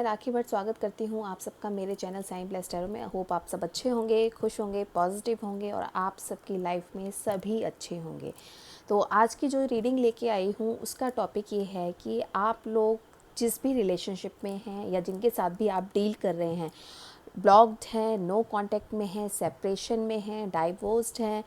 राखी भट्ट स्वागत करती हूँ आप सबका मेरे चैनल साईं ब्लेस्ड टैरो में। होप आप सब अच्छे होंगे, खुश होंगे, पॉजिटिव होंगे और आप सबकी लाइफ में सभी अच्छे होंगे। तो आज की जो रीडिंग लेके आई हूँ उसका टॉपिक ये है कि आप लोग जिस भी रिलेशनशिप में हैं या जिनके साथ भी आप डील कर रहे हैं, ब्लॉक्ड हैं, नो कांटेक्ट में हैं, सेपरेशन में हैं, डाइवोर्स्ड हैं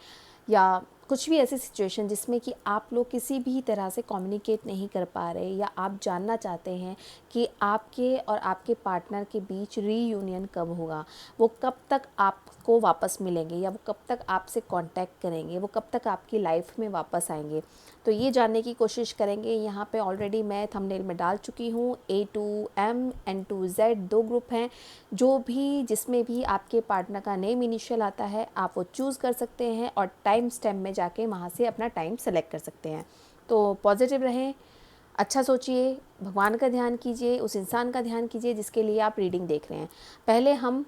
या कुछ भी ऐसी सिचुएशन जिसमें कि आप लोग किसी भी तरह से कम्युनिकेट नहीं कर पा रहे या आप जानना चाहते हैं कि आपके और आपके पार्टनर के बीच रीयूनियन कब होगा, वो कब तक आपको वापस मिलेंगे या वो कब तक आपसे कांटेक्ट करेंगे, वो कब तक आपकी लाइफ में वापस आएंगे, तो ये जानने की कोशिश करेंगे। यहाँ पे ऑलरेडी मैं थंबनेल में डाल चुकी हूँ। A to M N to Z 2 group हैं। जो भी जिसमें भी आपके पार्टनर का नेम इनिशियल आता है आप वो चूज़ कर सकते हैं और टाइम स्टैम्प में जाके वहाँ से अपना टाइम सेलेक्ट कर सकते हैं। तो पॉजिटिव रहें, अच्छा सोचिए, भगवान का ध्यान कीजिए, उस इंसान का ध्यान कीजिए जिसके लिए आप रीडिंग देख रहे हैं। पहले हम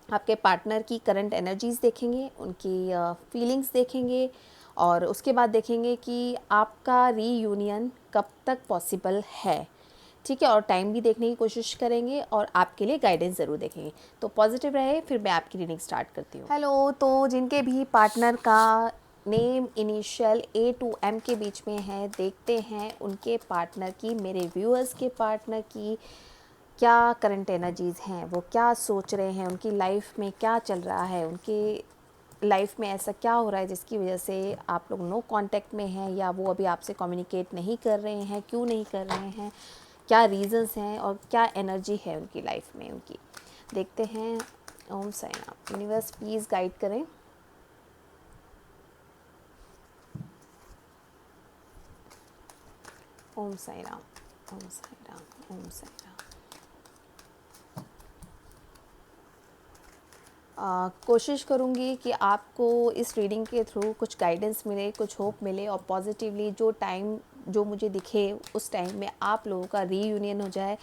आपके पार्टनर की करंट एनर्जीज़ देखेंगे, उनकी फीलिंग्स देखेंगे और उसके बाद देखेंगे कि आपका रीयूनियन कब तक पॉसिबल है। ठीक है, और टाइम भी देखने की कोशिश करेंगे और आपके लिए गाइडेंस ज़रूर देखेंगे। तो पॉजिटिव रहे, फिर मैं आपकी रीडिंग स्टार्ट करती हूँ। हेलो, तो जिनके भी पार्टनर का name initial A to M के बीच में है, देखते हैं उनके पार्टनर की, मेरे व्यूअर्स के पार्टनर की क्या करंट एनर्जीज़ हैं, वो क्या सोच रहे हैं, उनकी लाइफ में क्या चल रहा है, उनकी लाइफ में ऐसा क्या हो रहा है जिसकी वजह से आप लोग नो कांटेक्ट में हैं या वो अभी आपसे कम्युनिकेट नहीं कर रहे हैं, क्यों नहीं कर रहे हैं, क्या रीज़न्स हैं और क्या एनर्जी है उनकी लाइफ में उनकी। देखते हैं। Om Sai Ram. Universe please guide करें। ओम साई राम, ओम साई राम, ओम साई राम। कोशिश करूँगी कि आपको इस रीडिंग के थ्रू कुछ गाइडेंस मिले, कुछ होप मिले और पॉजिटिवली जो टाइम जो मुझे दिखे उस टाइम में आप लोगों का रीयूनियन हो जाए।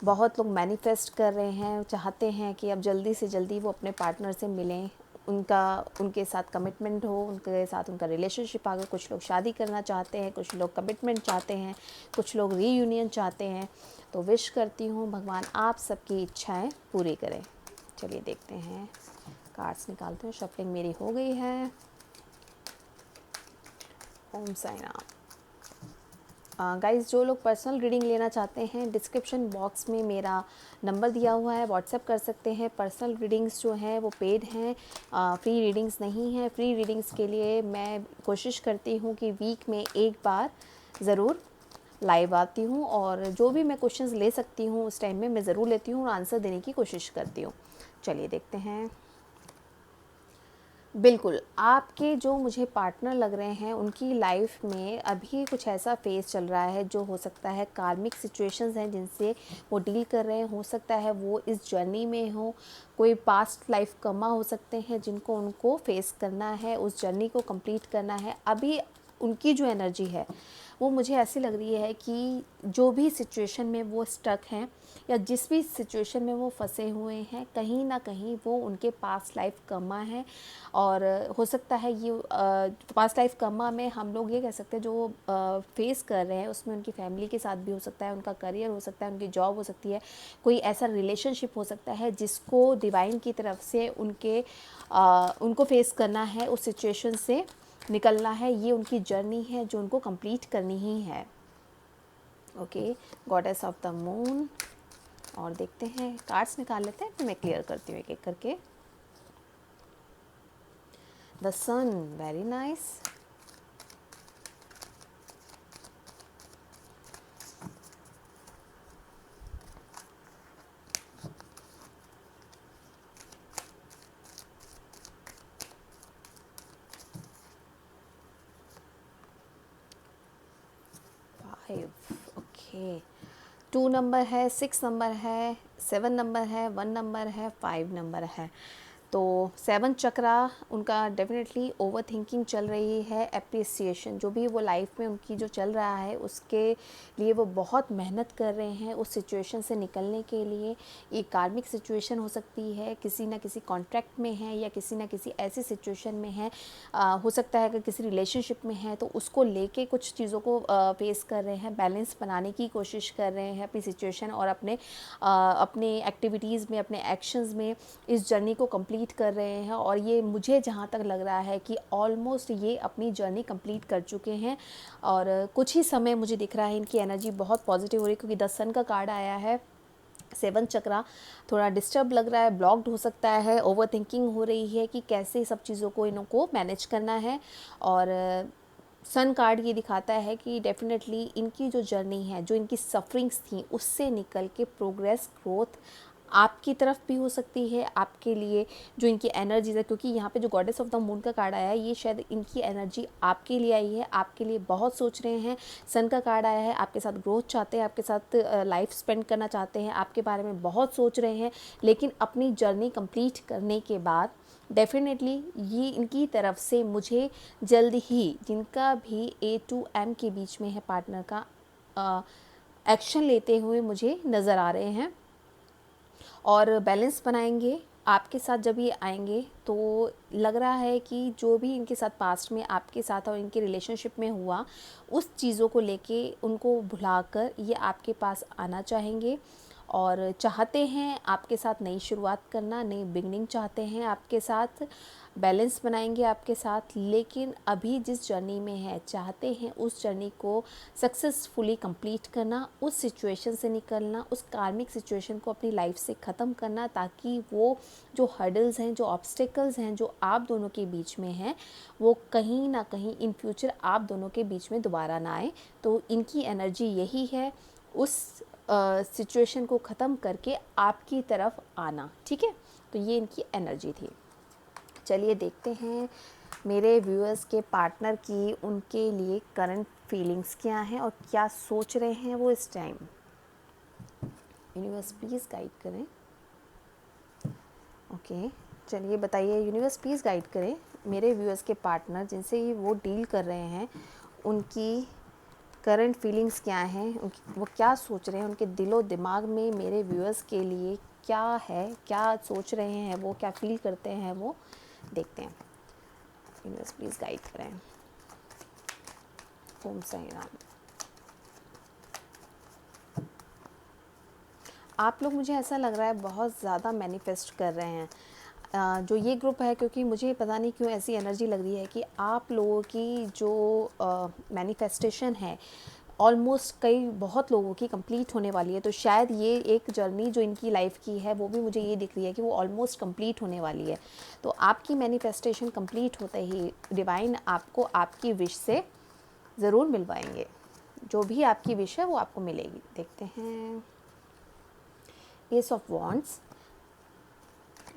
बहुत लोग मैनिफेस्ट कर रहे हैं, चाहते हैं कि अब जल्दी से जल्दी वो अपने पार्टनर से मिलें, उनके साथ कमिटमेंट हो, उनके साथ उनका रिलेशनशिप आगे। कुछ लोग शादी करना चाहते हैं, कुछ लोग कमिटमेंट चाहते हैं, कुछ लोग रीयूनियन चाहते हैं। तो विश करती हूँ भगवान आप सबकी इच्छाएं पूरी करें। चलिए देखते हैं, कार्ड्स निकालते हैं। शफलिंग मेरी हो गई है। ओम साई राम। गाइस, जो लोग पर्सनल रीडिंग लेना चाहते हैं डिस्क्रिप्शन बॉक्स में मेरा नंबर दिया हुआ है, व्हाट्सएप कर सकते हैं। पर्सनल रीडिंग्स जो हैं वो पेड हैं, फ्री रीडिंग्स नहीं हैं। फ्री रीडिंग्स के लिए मैं कोशिश करती हूँ कि वीक में एक बार ज़रूर लाइव आती हूँ और जो भी मैं क्वेश्चंस ले सकती हूँ उस टाइम में मैं ज़रूर लेती हूँ और आंसर देने की कोशिश करती हूँ। चलिए देखते हैं। बिल्कुल, आपके जो मुझे पार्टनर लग रहे हैं उनकी लाइफ में अभी कुछ ऐसा फेज़ चल रहा है जो हो सकता है कार्मिक सिचुएशंस हैं जिनसे वो डील कर रहे हैं। हो सकता है वो इस जर्नी में हो, कोई पास्ट लाइफ कर्मा हो सकते हैं जिनको उनको फेस करना है, उस जर्नी को कंप्लीट करना है। अभी उनकी जो एनर्जी है वो मुझे ऐसी लग रही है कि जो भी सिचुएशन में वो स्टक हैं या जिस भी सिचुएशन में वो फंसे हुए हैं, कहीं ना कहीं वो उनके पास्ट लाइफ कर्मा है। और हो सकता है ये पास्ट लाइफ कर्मा में हम लोग ये कह सकते हैं जो फेस कर रहे हैं उसमें उनकी फैमिली के साथ भी हो सकता है, उनका करियर हो सकता है, उनकी जॉब हो सकती है, कोई ऐसा रिलेशनशिप हो सकता है जिसको डिवाइन की तरफ से उनको फेस करना है, उस सिचुएशन से निकलना है। ये उनकी जर्नी है जो उनको कंप्लीट करनी ही है। Okay, goddess of the moon. और देखते हैं, कार्ड्स निकाल लेते हैं फिर मैं क्लियर करती हूँ एक एक करके। The sun, very nice. Five, okay. 2 number है, 6 नंबर है, 7 नंबर है, 1 नंबर है, 5 नंबर है। तो 7 चक्रा उनका डेफिनेटली ओवर थिंकिंग चल रही है, एप्रिसिएशन जो भी वो लाइफ में उनकी जो चल रहा है उसके लिए वो बहुत मेहनत कर रहे हैं उस सिचुएशन से निकलने के लिए। ये कार्मिक सिचुएशन हो सकती है, किसी ना किसी कॉन्ट्रैक्ट में है या किसी ना किसी ऐसी सिचुएशन में है, हो सकता है कि किसी रिलेशनशिप में है तो उसको लेके कुछ चीज़ों को फेस कर रहे हैं, बैलेंस बनाने की कोशिश कर रहे हैं अपनी सिचुएशन और अपने एक्टिविटीज़ में, अपने एक्शंस में इस जर्नी को कंप्लीट कर रहे हैं। और ये मुझे जहाँ तक लग रहा है कि ऑलमोस्ट ये अपनी जर्नी कंप्लीट कर चुके हैं और कुछ ही समय मुझे दिख रहा है इनकी एनर्जी बहुत पॉजिटिव हो रही है, क्योंकि 10 सन का कार्ड आया है। 7 चक्रा थोड़ा डिस्टर्ब लग रहा है, ब्लॉक्ड हो सकता है, ओवर थिंकिंग हो रही है कि कैसे सब चीज़ों को इनको मैनेज करना है। और सन कार्ड ये दिखाता है कि डेफिनेटली इनकी जो जर्नी है, जो इनकी सफरिंग्स थी उससे निकल के प्रोग्रेस, ग्रोथ आपकी तरफ भी हो सकती है। आपके लिए जो इनकी एनर्जीज है, क्योंकि यहाँ पे जो गॉडेस ऑफ द मून का कार्ड आया है ये शायद इनकी एनर्जी आपके लिए आई है, आपके लिए बहुत सोच रहे हैं। सन का कार्ड आया है, आपके साथ ग्रोथ चाहते हैं, आपके साथ लाइफ स्पेंड करना चाहते हैं, आपके बारे में बहुत सोच रहे हैं, लेकिन अपनी जर्नी कंप्लीट करने के बाद डेफिनेटली ये इनकी तरफ से मुझे जल्द ही, जिनका भी A to M के बीच में है पार्टनर का, एक्शन लेते हुए मुझे नज़र आ रहे हैं और बैलेंस बनाएंगे। आपके साथ जब ये आएंगे तो लग रहा है कि जो भी इनके साथ पास्ट में आपके साथ और इनके रिलेशनशिप में हुआ उस चीज़ों को लेके उनको भुलाकर ये आपके पास आना चाहेंगे और चाहते हैं आपके साथ नई शुरुआत करना, नई बिगनिंग चाहते हैं आपके साथ, बैलेंस बनाएंगे आपके साथ। लेकिन अभी जिस जर्नी में है चाहते हैं उस जर्नी को सक्सेसफुली कंप्लीट करना, उस सिचुएशन से निकलना, उस कार्मिक सिचुएशन को अपनी लाइफ से ख़त्म करना, ताकि वो जो हर्डल्स हैं, जो ऑब्स्टेकल्स हैं जो आप दोनों के बीच में हैं, वो कहीं ना कहीं इन फ्यूचर आप दोनों के बीच में दोबारा ना आए। तो इनकी एनर्जी यही है, उस सिचुएशन को ख़त्म करके आपकी तरफ आना। ठीक है, तो ये इनकी एनर्जी थी। चलिए देखते हैं मेरे व्यूअर्स के पार्टनर की उनके लिए करंट फीलिंग्स क्या हैं और क्या सोच रहे हैं वो इस टाइम। यूनिवर्स प्लीज़ गाइड करें। ओके, चलिए बताइए यूनिवर्स प्लीज़ गाइड करें मेरे व्यूअर्स के पार्टनर जिनसे ये वो डील कर रहे हैं, उनकी करंट फीलिंग्स क्या हैं, वो क्या सोच रहे हैं, उनके दिलो दिमाग में मेरे व्यूअर्स के लिए क्या है, क्या सोच रहे हैं वो, क्या फील करते हैं वो, देखते हैं। यूनिवर्स प्लीज़ गाइड करें। ओम साई राम। आप लोग, मुझे ऐसा लग रहा है, बहुत ज़्यादा मैनिफेस्ट कर रहे हैं। जो ये ग्रुप है, क्योंकि मुझे पता नहीं क्यों ऐसी एनर्जी लग रही है कि आप लोगों की जो मैनिफेस्टेशन है ऑलमोस्ट बहुत लोगों की कंप्लीट होने वाली है। तो शायद ये एक जर्नी जो इनकी लाइफ की है वो भी मुझे ये दिख रही है कि वो ऑलमोस्ट कंप्लीट होने वाली है। तो आपकी मैनिफेस्टेशन कंप्लीट होते ही डिवाइन आपको आपकी विश से ज़रूर मिलवाएंगे। जो भी आपकी विश है वो आपको मिलेगी। देखते हैं S of wands.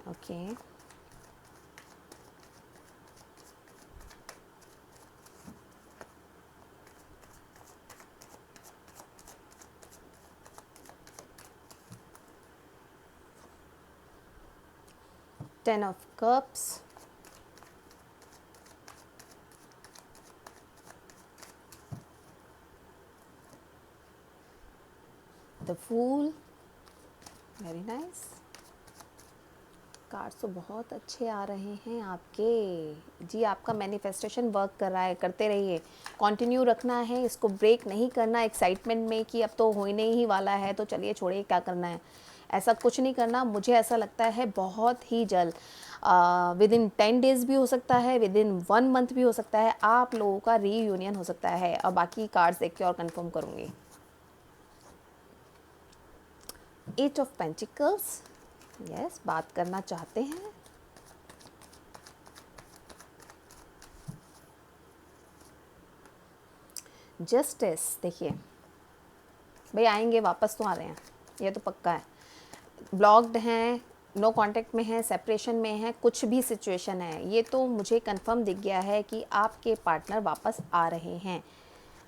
Okay, Ten of Cups, The Fool, very nice. Cards तो बहुत अच्छे आ रहे हैं आपके जी। आपका मैनिफेस्टेशन वर्क कर रहा है, करते रहिए, कंटिन्यू रखना है, इसको ब्रेक नहीं करना एक्साइटमेंट में कि अब तो होने ही वाला है तो चलिए छोड़िए क्या करना है, ऐसा कुछ नहीं करना। मुझे ऐसा लगता है बहुत ही जल्द, विद इन 10 डेज़ भी हो सकता है, विद इन 1 मंथ भी हो सकता है, आप लोगों का रीयूनियन हो सकता है। और बाकी कार्ड्स देख के और कंफर्म करूँगी। 8 ऑफ पेंटिकल्स, यस, बात करना चाहते हैं। जस्टिस, देखिए भाई आएंगे वापस, तो आ रहे हैं, ये तो पक्का है। ब्लॉक्ड हैं, नो कांटेक्ट में है, सेपरेशन में है, कुछ भी सिचुएशन है, ये तो मुझे कंफर्म दिख गया है कि आपके पार्टनर वापस आ रहे हैं।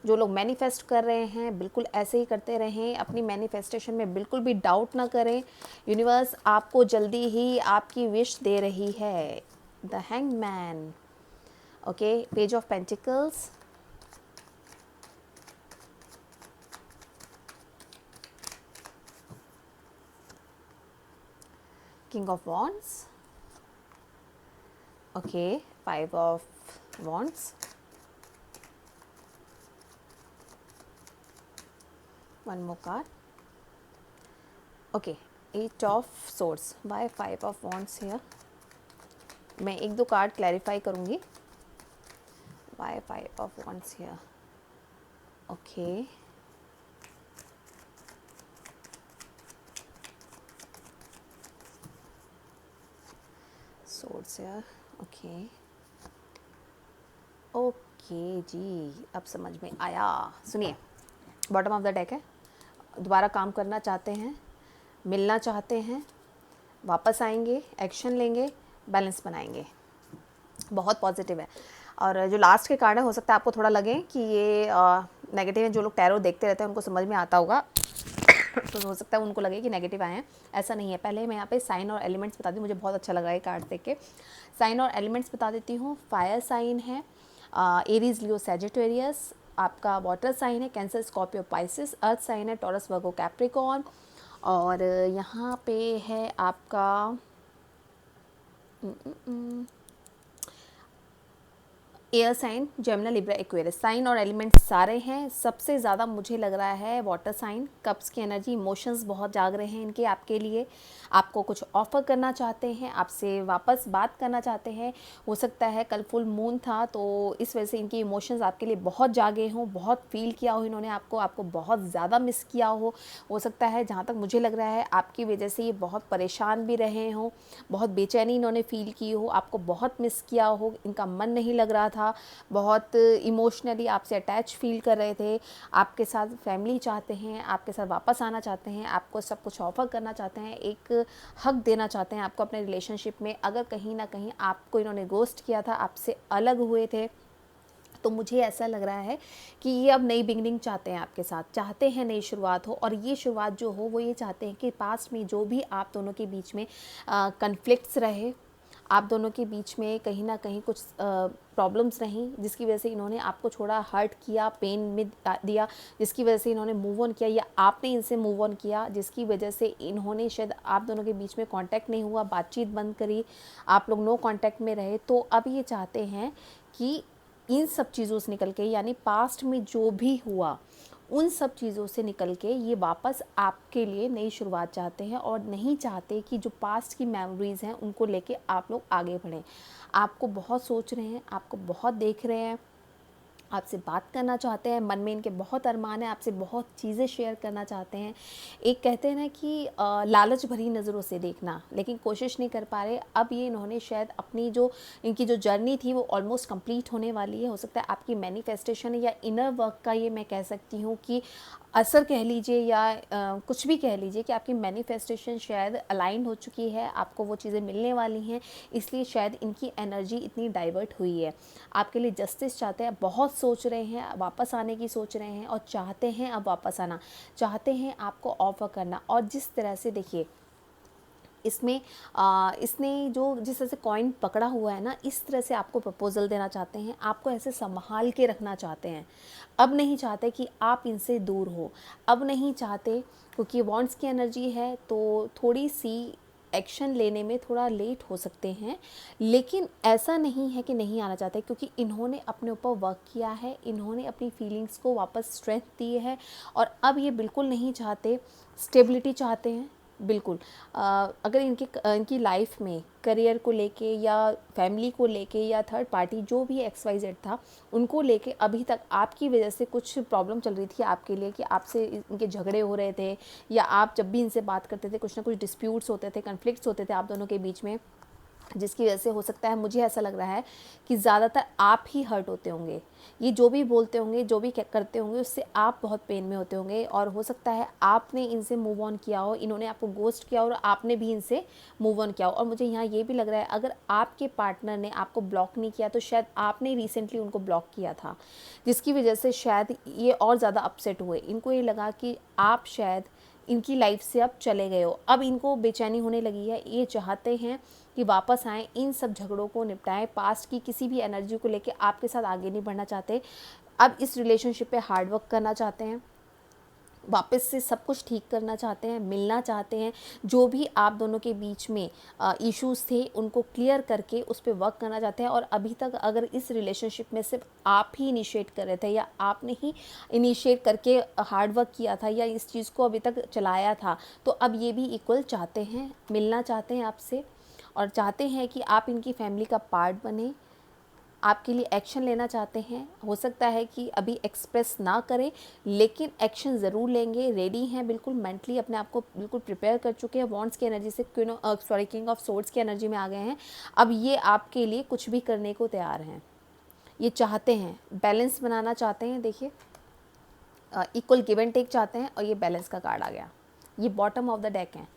जो लोग मैनिफेस्ट कर रहे हैं बिल्कुल ऐसे ही करते रहें, अपनी मैनिफेस्टेशन में बिल्कुल भी डाउट ना करें। यूनिवर्स आपको जल्दी ही आपकी विश दे रही है। The hangman, okay, page of pentacles, King of Wands, okay, Five of Wands, one more card, okay, Eight of Swords. Why Five of Wands here? मैं एक दो कार्ड क्लैरिफाई करूँगी. Why Five of Wands here? Okay. Swords here. Okay. Okay जी, अब समझ में आया. सुनिए, बॉटम ऑफ द डेक है. दोबारा काम करना चाहते हैं, मिलना चाहते हैं, वापस आएंगे, एक्शन लेंगे, बैलेंस बनाएंगे. बहुत पॉजिटिव है. और जो लास्ट के कार्ड है, हो सकता है आपको थोड़ा लगे कि ये नेगेटिव है. जो लोग टैरो देखते रहते हैं उनको समझ में आता होगा. तो हो सकता है उनको लगे कि नेगेटिव आए हैं. ऐसा नहीं है. पहले मैं यहाँ पे साइन और एलिमेंट्स बता दी. मुझे बहुत अच्छा लगा ये कार्ड देख के. साइन और एलिमेंट्स बता देती हूँ. फायर साइन है एरीज, लियो, सैजिटेरियस. आपका वाटर साइन है Cancer, Scorpio, Pisces. Earth sign है टॉरस, वर्गो, कैप्रिकॉर्न. और यहाँ पे है आपका air sign, Gemini, Libra, Aquarius. Sign और एलिमेंट्स सारे हैं. सबसे ज़्यादा मुझे लग रहा है वाटर साइन. कप्स की एनर्जी, इमोशंस बहुत जाग रहे हैं इनके आपके लिए. आपको कुछ ऑफ़र करना चाहते हैं, आपसे वापस बात करना चाहते हैं. हो सकता है कल फुल मून था तो इस वजह से इनके इमोशंस आपके लिए बहुत जागे हों, बहुत फील किया हो इन्होंने आपको बहुत ज़्यादा मिस किया हो सकता है. जहाँ तक मुझे लग रहा है आपकी वजह से ये बहुत परेशान भी रहे हों, बहुत बेचैनी इन्होंने फ़ील की हो, आपको बहुत मिस किया हो, इनका मन नहीं लग रहा था, बहुत इमोशनली आपसे अटैच फील कर रहे थे. आपके साथ फैमिली चाहते हैं, आपके साथ वापस आना चाहते हैं, आपको सब कुछ ऑफ़र करना चाहते हैं, एक हक देना चाहते हैं आपको अपने रिलेशनशिप में. अगर कहीं ना कहीं आपको इन्होंने गोस्ट किया था, आपसे अलग हुए थे, तो मुझे ऐसा लग रहा है कि ये अब नई बिगनिंग चाहते हैं आपके साथ, चाहते हैं नई शुरुआत हो. और ये शुरुआत जो हो वो ये चाहते हैं कि पास्ट में जो भी आप दोनों के बीच में कन्फ्लिक्ट्स रहे, आप दोनों के बीच में कहीं ना कहीं कुछ प्रॉब्लम्स रहीं जिसकी वजह से इन्होंने आपको छोड़ा, हर्ट किया, पेन में दिया, जिसकी वजह से इन्होंने मूव ऑन किया, या आपने इनसे मूव ऑन किया जिसकी वजह से इन्होंने शायद आप दोनों के बीच में कांटेक्ट नहीं हुआ, बातचीत बंद करी, आप लोग नो कांटेक्ट में रहे. तो अब ये चाहते हैं कि इन सब चीज़ों से निकल के, यानी पास्ट में जो भी हुआ उन सब चीज़ों से निकल के ये वापस आपके लिए नई शुरुआत चाहते हैं. और नहीं चाहते कि जो पास्ट की मेमोरीज़ हैं उनको लेके आप लोग आगे बढ़ें. आपको बहुत सोच रहे हैं, आपको बहुत देख रहे हैं, आपसे बात करना चाहते हैं, मन में इनके बहुत अरमान है, आपसे बहुत चीज़ें शेयर करना चाहते हैं. एक कहते हैं ना कि लालच भरी नज़रों से देखना, लेकिन कोशिश नहीं कर पा रहे. अब ये इन्होंने शायद अपनी जो इनकी जो जर्नी थी वो ऑलमोस्ट कंप्लीट होने वाली है. हो सकता है आपकी मैनिफेस्टेशन या इनर वर्क का ये मैं कह सकती हूँ कि असर कह लीजिए या कुछ भी कह लीजिए कि आपकी मैनिफेस्टेशन शायद अलाइन हो चुकी है, आपको वो चीज़ें मिलने वाली हैं, इसलिए शायद इनकी एनर्जी इतनी डाइवर्ट हुई है. आपके लिए जस्टिस चाहते हैं, बहुत सोच रहे हैं, वापस आने की सोच रहे हैं और चाहते हैं अब वापस आना, चाहते हैं आपको ऑफ़र करना. और जिस तरह से देखिए इसमें इसने जो जिस तरह से कॉइन पकड़ा हुआ है ना, इस तरह से आपको प्रपोज़ल देना चाहते हैं, आपको ऐसे संभाल के रखना चाहते हैं. अब नहीं चाहते कि आप इनसे दूर हो, अब नहीं चाहते, क्योंकि वॉन्ड्स की एनर्जी है तो थोड़ी सी एक्शन लेने में थोड़ा लेट हो सकते हैं. लेकिन ऐसा नहीं है कि नहीं आना चाहते, क्योंकि इन्होंने अपने ऊपर वर्क किया है, इन्होंने अपनी फीलिंग्स को वापस स्ट्रेंथ दी है. और अब ये बिल्कुल नहीं चाहते, स्टेबिलिटी चाहते हैं बिल्कुल. अगर इनकी लाइफ में करियर को लेके या फैमिली को लेके या थर्ड पार्टी जो भी XYZ था उनको लेके अभी तक आपकी वजह से कुछ प्रॉब्लम चल रही थी आपके लिए, कि आपसे इनके झगड़े हो रहे थे, या आप जब भी इनसे बात करते थे कुछ ना कुछ डिस्प्यूट्स होते थे, कन्फ्लिक्ट्स होते थे आप दोनों के बीच में, जिसकी वजह से हो सकता है, मुझे ऐसा लग रहा है कि ज़्यादातर आप ही हर्ट होते होंगे। ये जो भी बोलते होंगे, जो भी करते होंगे, उससे आप बहुत पेन में होते होंगे और हो सकता है आपने इनसे मूव ऑन किया हो, इन्होंने आपको गोस्ट किया और आपने भी इनसे मूव ऑन किया हो। और मुझे यहाँ ये भी लग रहा है, अगर आपके पार्टनर ने आपको ब्लॉक नहीं किया तो शायद आपने रिसेंटली उनको ब्लॉक किया था, जिसकी वजह से शायद ये और ज़्यादा अपसेट हुए। इनको ये लगा कि आप शायद इनकी लाइफ से अब चले गए हो, अब इनको बेचैनी होने लगी है। ये चाहते हैं कि वापस आएँ, इन सब झगड़ों को निपटाएं, पास्ट की किसी भी एनर्जी को लेके आपके साथ आगे नहीं बढ़ना चाहते। अब इस रिलेशनशिप पे हार्ड वर्क करना चाहते हैं, वापस से सब कुछ ठीक करना चाहते हैं, मिलना चाहते हैं। जो भी आप दोनों के बीच में इश्यूज़ थे उनको क्लियर करके उस पर वर्क करना चाहते हैं। और अभी तक अगर इस रिलेशनशिप में सिर्फ आप ही इनिशिएट कर रहे थे या आपने ही इनिशिएट करके हार्ड वर्क किया था या इस चीज़ को अभी तक चलाया था, तो अब ये भी इक्वल चाहते हैं, मिलना चाहते हैं आपसे और चाहते हैं कि आप इनकी फैमिली का पार्ट बने, आपके लिए एक्शन लेना चाहते हैं। हो सकता है कि अभी एक्सप्रेस ना करें लेकिन एक्शन ज़रूर लेंगे, रेडी हैं, बिल्कुल मेंटली अपने आप को बिल्कुल प्रिपेयर कर चुके हैं। वॉन्ड्स की एनर्जी से किंग ऑफ सोर्ड्स की एनर्जी में आ गए हैं। अब ये आपके लिए कुछ भी करने को तैयार हैं। ये चाहते हैं, बैलेंस बनाना चाहते हैं। देखिए इक्वल गिव एंड टेक चाहते हैं और ये बैलेंस का कार्ड आ गया। ये बॉटम ऑफ द डेक है।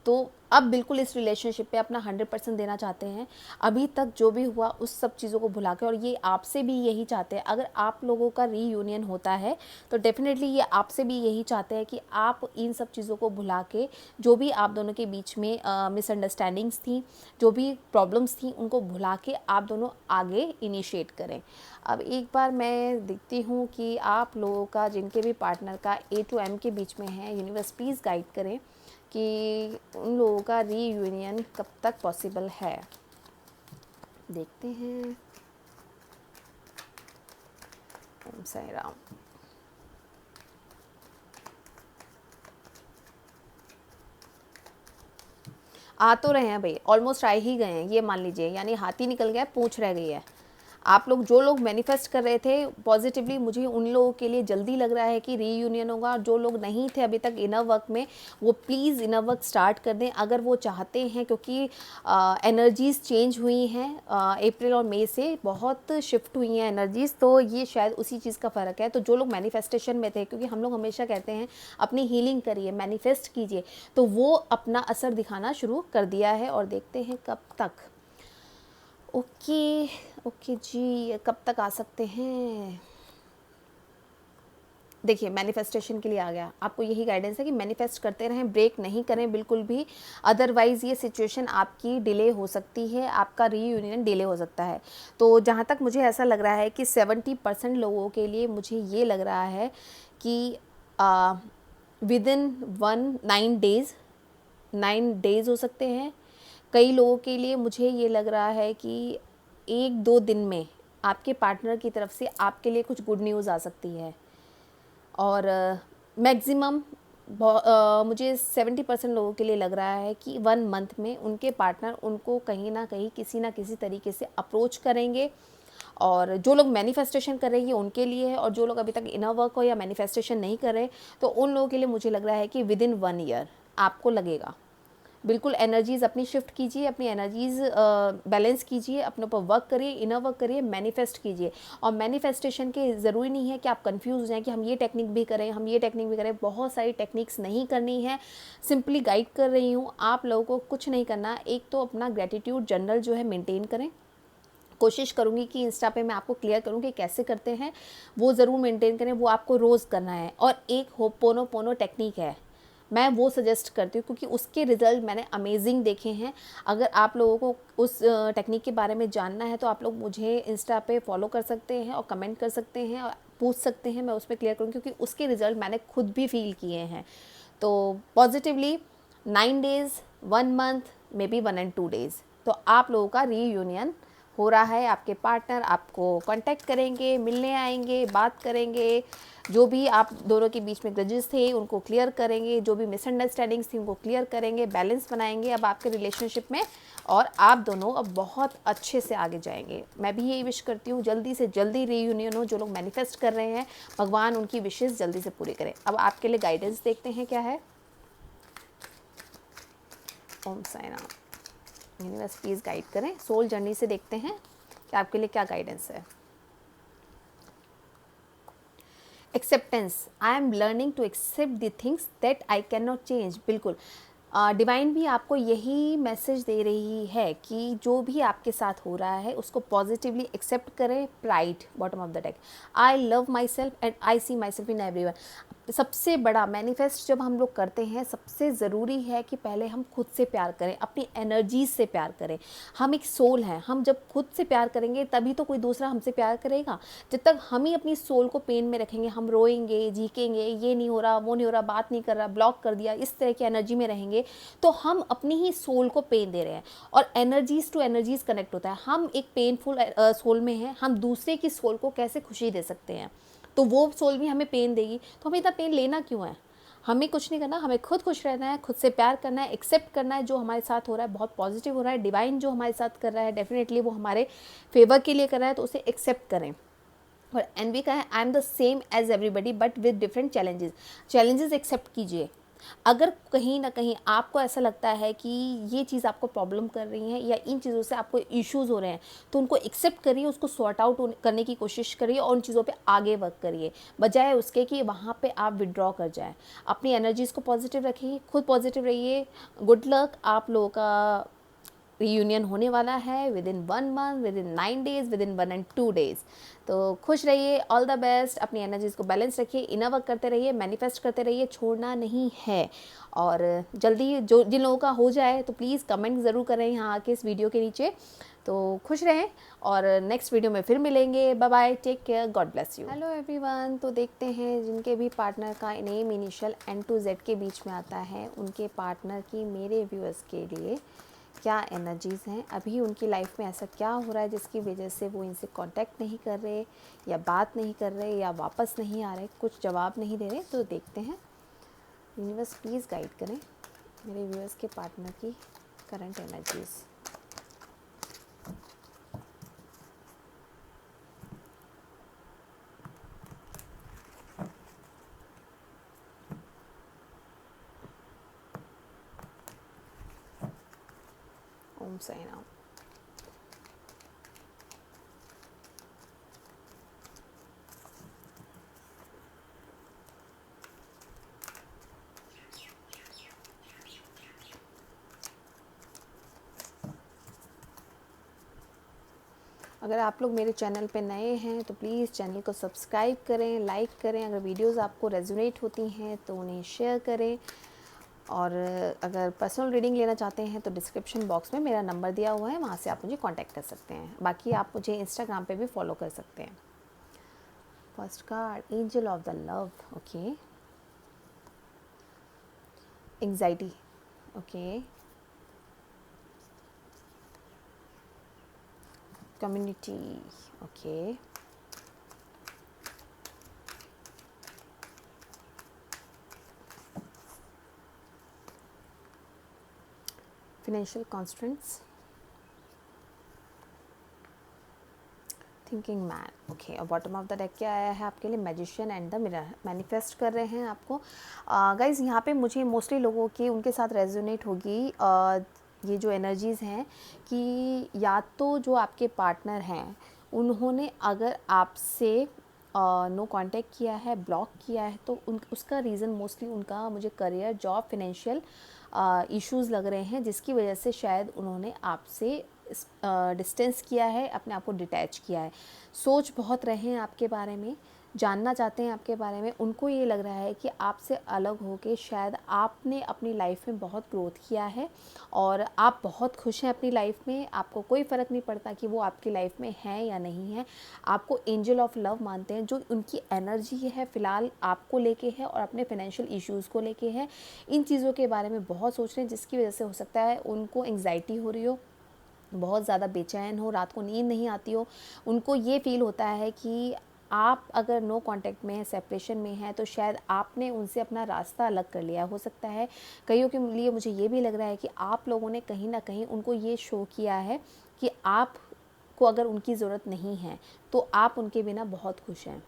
तो अब बिल्कुल इस रिलेशनशिप पे अपना 100% देना चाहते हैं। अभी तक जो भी हुआ उस सब चीज़ों को भुला के, और ये आपसे भी यही चाहते हैं। अगर आप लोगों का रीयूनियन होता है तो डेफिनेटली ये आपसे भी यही चाहते हैं कि आप इन सब चीज़ों को भुला के, जो भी आप दोनों के बीच में मिसअंडरस्टैंडिंग्स थी, जो भी प्रॉब्लम्स थी, उनको भुला के आप दोनों आगे इनिशिएट करें। अब एक बार मैं देखती हूँ कि आप लोगों का, जिनके भी पार्टनर का A to M के बीच में है, यूनिवर्स प्लीज़ गाइड करें कि उन लोगों का रीयूनियन कब तक पॉसिबल है। देखते हैं। ओम साई राम। आ तो रहे हैं भाई, ऑलमोस्ट आ ही गए हैं, ये मान लीजिए, यानी हाथी निकल गया, पूंछ रह गई है। आप लोग जो लोग मैनिफेस्ट कर रहे थे पॉजिटिवली, मुझे उन लोगों के लिए जल्दी लग रहा है कि रीयूनियन होगा। और जो लोग नहीं थे अभी तक इनर वर्क में, वो प्लीज़ इनर वर्क स्टार्ट कर दें अगर वो चाहते हैं, क्योंकि एनर्जीज़ चेंज हुई हैं। अप्रैल और मई से बहुत शिफ्ट हुई हैं एनर्जीज़, तो ये शायद उसी चीज़ का फ़र्क है। तो जो लोग मैनिफेस्टेशन में थे, क्योंकि हम लोग हमेशा कहते हैं अपनी हीलिंग करिए, मैनिफेस्ट कीजिए, तो वो अपना असर दिखाना शुरू कर दिया है। और देखते हैं कब तक। ओके जी, कब तक आ सकते हैं। देखिए मैनिफेस्टेशन के लिए आ गया। आपको यही गाइडेंस है कि मैनिफेस्ट करते रहें, ब्रेक नहीं करें बिल्कुल भी, अदरवाइज़ ये सिचुएशन आपकी डिले हो सकती है, आपका रीयूनियन डिले हो सकता है। तो जहाँ तक मुझे ऐसा लग रहा है कि 70% लोगों के लिए मुझे ये लग रहा है कि विदिन 9 डेज़ हो सकते हैं। कई लोगों के लिए मुझे ये लग रहा है कि 1-2 दिन में आपके पार्टनर की तरफ से आपके लिए कुछ गुड न्यूज़ आ सकती है। और मैक्सिमम मुझे 70% लोगों के लिए लग रहा है कि 1 मंथ में उनके पार्टनर उनको कहीं ना कहीं किसी ना किसी तरीके से अप्रोच करेंगे। और जो लोग मैनिफेस्टेशन कर रहे हैं उनके लिए है, और जो लोग अभी तक इनर वर्क हो या मैनिफेस्टेशन नहीं कर रहे, तो उन लोगों के लिए मुझे लग रहा है कि विदिन 1 ईयर आपको लगेगा। बिल्कुल एनर्जीज़ अपनी शिफ्ट कीजिए, अपनी एनर्जीज़ बैलेंस कीजिए, अपने ऊपर वर्क करिए, इनर वर्क करिए, मैनिफेस्ट कीजिए। और मैनिफेस्टेशन के ज़रूरी नहीं है कि आप कंफ्यूज हो जाएं कि हम ये टेक्निक भी करें, हम ये टेक्निक भी करें। बहुत सारी टेक्निक्स नहीं करनी है, सिंपली गाइड कर रही हूँ। आप लोगों को कुछ नहीं करना। एक तो अपना ग्रेटिट्यूड जर्नल जो है मेंटेन करें। कोशिश करूँगी कि इंस्टा पे मैं आपको क्लियर करूँ कि कैसे करते हैं, वो ज़रूर मेंटेन करें, वो आपको रोज़ करना है। और एक होपोनोपोनो टेक्निक है, मैं वो सजेस्ट करती हूँ क्योंकि उसके रिज़ल्ट मैंने अमेजिंग देखे हैं। अगर आप लोगों को उस टेक्निक के बारे में जानना है तो आप लोग मुझे इंस्टा पे फॉलो कर सकते हैं और कमेंट कर सकते हैं और पूछ सकते हैं, मैं उस पर क्लियर करूँ, क्योंकि उसके रिज़ल्ट मैंने खुद भी फील किए हैं। तो positively 9 days, 1 month, may be 1 and 2 days, तो आप लोगों का रीयूनियन हो रहा है। आपके पार्टनर आपको कांटेक्ट करेंगे, मिलने आएंगे, बात करेंगे, जो भी आप दोनों के बीच में ग्रजेस थे उनको क्लियर करेंगे, जो भी मिसअंडरस्टैंडिंग्स थी उनको क्लियर करेंगे, बैलेंस बनाएंगे अब आपके रिलेशनशिप में, और आप दोनों अब बहुत अच्छे से आगे जाएंगे। मैं भी यही विश करती हूँ जल्दी से जल्दी रीयूनियन हो। जो लोग मैनिफेस्ट कर रहे हैं, भगवान उनकी विशेष जल्दी से पूरी करें। अब आपके लिए गाइडेंस देखते हैं क्या है। Om Sai Ram. Universe please guide करें। सोल जर्नी से देखते हैं कि आपके लिए क्या गाइडेंस है। Acceptance, I am learning to accept the things that I can not change. बिल्कुल, डिवाइन भी आपको यही मैसेज दे रही है कि जो भी आपके साथ हो रहा है उसको पॉजिटिवली एक्सेप्ट करें। Pride, bottom of the deck, I love myself and I see myself in everyone. सबसे बड़ा मैनिफेस्ट जब हम लोग करते हैं, सबसे ज़रूरी है कि पहले हम खुद से प्यार करें, अपनी एनर्जीज से प्यार करें। हम एक सोल हैं, हम जब खुद से प्यार करेंगे तभी तो कोई दूसरा हमसे प्यार करेगा। जब तक हम ही अपनी सोल को पेन में रखेंगे, हम रोएंगे, झीकेंगे, ये नहीं हो रहा, वो नहीं हो रहा, बात नहीं कर रहा, ब्लॉक कर दिया, इस तरह की एनर्जी में रहेंगे तो हम अपनी ही सोल को पेन दे रहे हैं। और एनर्जीज टू एनर्जीज कनेक्ट होता है। हम एक पेनफुल सोल में हैं, हम दूसरे की सोल को कैसे खुशी दे सकते हैं? तो वो सोल भी हमें पेन देगी, तो हमें इतना पेन लेना क्यों है? हमें कुछ नहीं करना, हमें खुद खुश रहना है, खुद से प्यार करना है, एक्सेप्ट करना है जो हमारे साथ हो रहा है बहुत पॉजिटिव हो रहा है। डिवाइन जो हमारे साथ कर रहा है डेफिनेटली वो हमारे फेवर के लिए कर रहा है, तो उसे एक्सेप्ट करें। और एनवी का है, I am the same age everybody but with different challenges. Challenges accept कीजिए। अगर कहीं ना कहीं आपको ऐसा लगता है कि ये चीज़ आपको प्रॉब्लम कर रही है या इन चीज़ों से आपको इश्यूज़ हो रहे हैं, तो उनको एक्सेप्ट करिए, उसको सॉर्ट आउट करने की कोशिश करिए और उन चीज़ों पे आगे वर्क करिए, बजाय उसके कि वहाँ पे आप विड्रॉ कर जाएं। अपनी एनर्जीज़ को पॉजिटिव रखिए, खुद पॉजिटिव रहिए। गुड लक, आप लोगों का रीयूनियन होने वाला है with in 1 month, with in 9 days, with in 1 and 2 days। तो खुश रहिए, ऑल द बेस्ट। अपनी एनर्जीज़ को बैलेंस रखिए, इनर वर्क करते रहिए, मैनिफेस्ट करते रहिए, छोड़ना नहीं है। और जल्दी जो जिन लोगों का हो जाए तो प्लीज़ कमेंट ज़रूर करें यहाँ आके इस वीडियो के नीचे। तो खुश रहें और नेक्स्ट वीडियो में फिर मिलेंगे। Bye bye, take care, God bless you. Hello everyone, तो देखते हैं जिनके भी पार्टनर का name initial N to Z के बीच में आता है, उनके पार्टनर की मेरे व्यूअर्स के लिए क्या एनर्जीज़ हैं। अभी उनकी लाइफ में ऐसा क्या हो रहा है जिसकी वजह से वो इनसे कांटेक्ट नहीं कर रहे या बात नहीं कर रहे या वापस नहीं आ रहे, कुछ जवाब नहीं दे रहे। तो देखते हैं, यूनिवर्स प्लीज़ गाइड करें मेरे व्यूअर्स के पार्टनर की करंट एनर्जीज़। ओम साई राम। अगर आप लोग मेरे चैनल पे नए हैं तो प्लीज़ चैनल को सब्सक्राइब करें, लाइक करें। अगर वीडियोस आपको रेजोनेट होती हैं तो उन्हें शेयर करें। और अगर पर्सनल रीडिंग लेना चाहते हैं तो डिस्क्रिप्शन बॉक्स में मेरा नंबर दिया हुआ है, वहाँ से आप मुझे कांटेक्ट कर सकते हैं। बाकी आप मुझे इंस्टाग्राम पे भी फॉलो कर सकते हैं। First card, angel of the love. Okay, anxiety. Okay, community. Okay, financial constraints, thinking man. Okay, और बॉटम ऑफ द डेक क्या आया है आपके लिए? Magician and the mirror. Manifest कर रहे हैं आपको। गाइज यहाँ पे मुझे मोस्टली लोगों की उनके साथ रेजोनेट होगी ये जो एनर्जीज़ हैं कि या तो जो आपके पार्टनर हैं उन्होंने अगर आपसे नो कांटेक्ट किया है, ब्लॉक किया है, तो उसका रीज़न मोस्टली उनका मुझे करियर, जॉब, फिनेंशियल इश्यूज़ लग रहे हैं, जिसकी वजह से शायद उन्होंने आपसे डिस्टेंस किया है, अपने आप को डिटैच किया है। सोच बहुत रहे हैं आपके बारे में, जानना चाहते हैं आपके बारे में। उनको ये लग रहा है कि आपसे अलग होके शायद आपने अपनी लाइफ में बहुत ग्रोथ किया है और आप बहुत खुश हैं अपनी लाइफ में। आपको कोई फ़र्क नहीं पड़ता कि वो आपकी लाइफ में है या नहीं है। आपको एंजल ऑफ लव मानते हैं। जो उनकी एनर्जी है फ़िलहाल आपको लेके है और अपने फाइनेंशियल इश्यूज़ को लेके है। इन चीज़ों के बारे में बहुत सोच रहे हैं, जिसकी वजह से हो सकता है उनको एंग्जाइटी हो रही हो, बहुत ज़्यादा बेचैन हो, रात को नींद नहीं आती हो। उनको ये फ़ील होता है कि आप अगर नो कांटेक्ट में है, सेपरेशन में है, तो शायद आपने उनसे अपना रास्ता अलग कर लिया हो सकता है। कईयों के लिए मुझे ये भी लग रहा है कि आप लोगों ने कहीं ना कहीं उनको ये शो किया है कि आपको अगर उनकी ज़रूरत नहीं है तो आप उनके बिना बहुत खुश हैं।